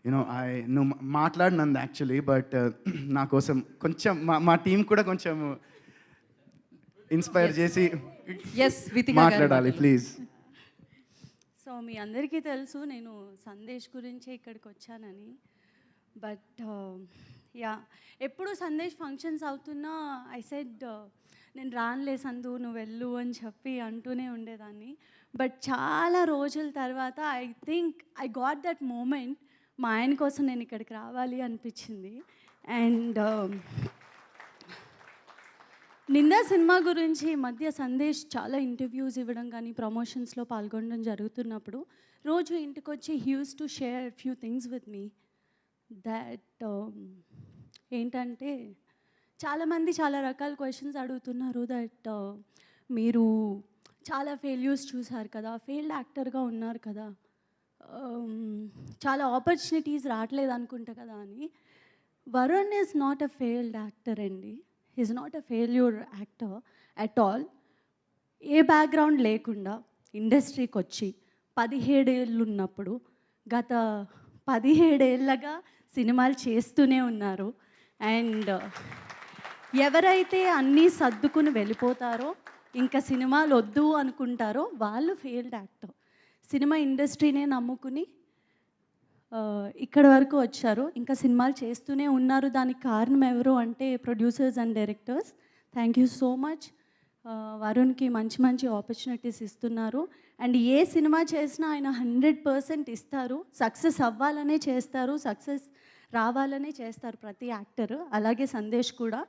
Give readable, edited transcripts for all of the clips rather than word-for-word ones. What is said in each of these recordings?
నువ్వు మాట్లాడినంది actually, but నా కోసం కొంచెం మా టీం కూడా కొంచెం ఇన్స్పైర్ చేసి మాట్లాడాలి ప్లీజ్. సో మీ అందరికీ తెలుసు నేను సందేశ్ గురించి ఇక్కడికి వచ్చానని. బట్ యా, ఎప్పుడు సందేశ్ ఫంక్షన్స్ అవుతున్నా ఐ సెడ్ నేను రానులే సందు నువ్వు వెళ్ళు అని చెప్పి అంటూనే ఉండేదాన్ని. బట్ చాలా రోజుల తర్వాత I think I got that moment, మా ఆయన కోసం నేను ఇక్కడికి రావాలి అనిపించింది. అండ్ నిందా సినిమా గురించి ఈ మధ్య సందేశ్ చాలా ఇంటర్వ్యూస్ ఇవ్వడం కానీ ప్రమోషన్స్లో పాల్గొనడం జరుగుతున్నప్పుడు రోజు ఇంటికి వచ్చి he use to share few things with me. That ఏంటంటే చాలామంది చాలా రకాల క్వశ్చన్స్ అడుగుతున్నారు. దట్ మీరు చాలా ఫెయిల్యూర్స్ చూసారు కదా, ఫెయిల్డ్ యాక్టర్గా ఉన్నారు కదా, చాలా ఆపర్చునిటీస్ రావట్లేదు అనుకుంటా కదా అని. Varun is not a failed actor అండి. Is not a failure actor at all. ఏ బ్యాక్గ్రౌండ్ లేకుండా ఇండస్ట్రీకి వచ్చి 17 ఏళ్ళు ఉన్నప్పుడు గత 17 ఏళ్ళగా సినిమాలు చేస్తూనే ఉన్నారు. అండ్ ఎవరైతే అన్నీ సర్దుకుని వెళ్ళిపోతారో, ఇంకా సినిమాలు వద్దు అనుకుంటారో వాళ్ళు ఫెయిల్డ్ యాక్టర్. సినిమా ఇండస్ట్రీనే నమ్ముకుని ఇక్కడ వరకు వచ్చారు, ఇంకా సినిమాలు చేస్తూనే ఉన్నారు. దానికి కారణం ఎవరు అంటే producers and directors. Thank you so much. వరుణ్కి మంచి మంచి ఆపర్చునిటీస్ ఇస్తున్నారు. అండ్ ఏ సినిమా చేసినా ఆయన 100% ఇస్తారు. సక్సెస్ అవ్వాలనే చేస్తారు, సక్సెస్ రావాలనే చేస్తారు ప్రతి యాక్టర్. అలాగే సందేశ్ కూడా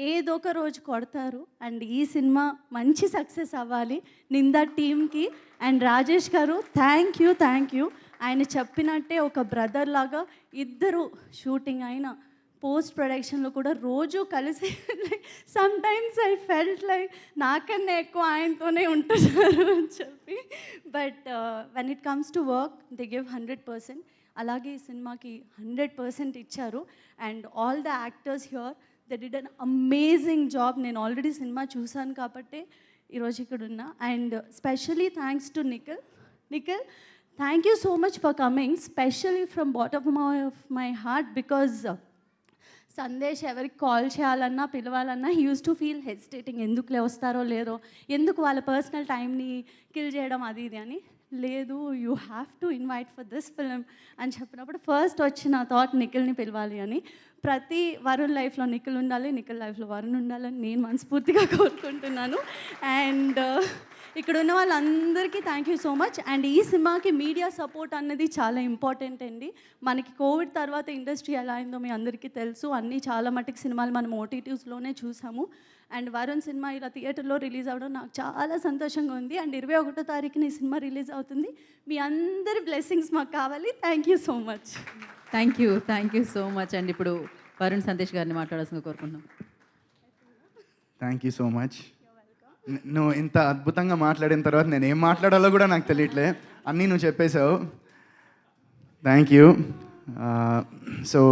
ఏదో ఒక రోజు కొడతారు. అండ్ ఈ సినిమా మంచి సక్సెస్ అవ్వాలి నిందా టీమ్కి. అండ్ రాజేష్ గారు థ్యాంక్ యూ. ఆయన చెప్పినట్టే ఒక బ్రదర్ లాగా ఇద్దరు షూటింగ్ అయినా పోస్ట్ ప్రొడక్షన్లో కూడా రోజు కలిసి some times I felt like నాకన్నా ఎక్కువ ఆయనతోనే ఉంటున్నారు అని చెప్పి. But when it comes to work they give 100%. అలాగే ఈ సినిమాకి 100% ఇచ్చారు. And all the actors here they did an amazing job. నేను ఆల్రెడీ సినిమా చూశాను కాబట్టి ఈరోజు ఇక్కడ ఉన్నా. And specially thanks to Nikhil, thank you so much for coming, especially from bottom of my heart. Because Sandesh ఎవరికి కాల్ చేయాలన్నా పిలవాలన్నా he use to feel hesitating, ఎందుకులే వస్తారో లేదో, ఎందుకు వాళ్ళ పర్సనల్ టైంని కిల్ చేయడం అది ఇది అని. లేదు, you have to invite for this film అని చెప్పినప్పుడు ఫస్ట్ వచ్చిన థాట్ నిఖిల్ని పిలవాలి అని. ప్రతి వరుణ్ లైఫ్లో నిఖిల్ ఉండాలి, నిఖిల్ లైఫ్లో వరుణ్ ఉండాలని నేను మనస్ఫూర్తిగా కోరుకుంటున్నాను. అండ్ ఇక్కడ ఉన్న వాళ్ళందరికీ thank you so much. And ఈ సినిమాకి మీడియా సపోర్ట్ అన్నది చాలా ఇంపార్టెంట్ అండి. మనకి కోవిడ్ తర్వాత ఇండస్ట్రీ ఎలా అయిందో మీ అందరికీ తెలుసు. అన్నీ చాలా మటుకు సినిమాలు మనం ఓటీటీస్లోనే చూసాము. అండ్ వరుణ్ సినిమా ఇలా థియేటర్లో రిలీజ్ అవ్వడం నాకు చాలా సంతోషంగా ఉంది. అండ్ 21వ తారీఖున ఈ సినిమా రిలీజ్ అవుతుంది. మీ అందరి బ్లెస్సింగ్స్ మాకు కావాలి. Thank you so much. Thank you so much. And ఇప్పుడు వరుణ్ సందేశ్ గారిని మాట్లాడాల్సిందిగా కోరుకుంటున్నాం. Thank you so much. నువ్వు ఇంత అద్భుతంగా మాట్లాడిన తర్వాత నేను ఏం మాట్లాడాలో కూడా నాకు తెలియట్లే, అన్నీ నువ్వు చెప్పేశావు. Thank you. సో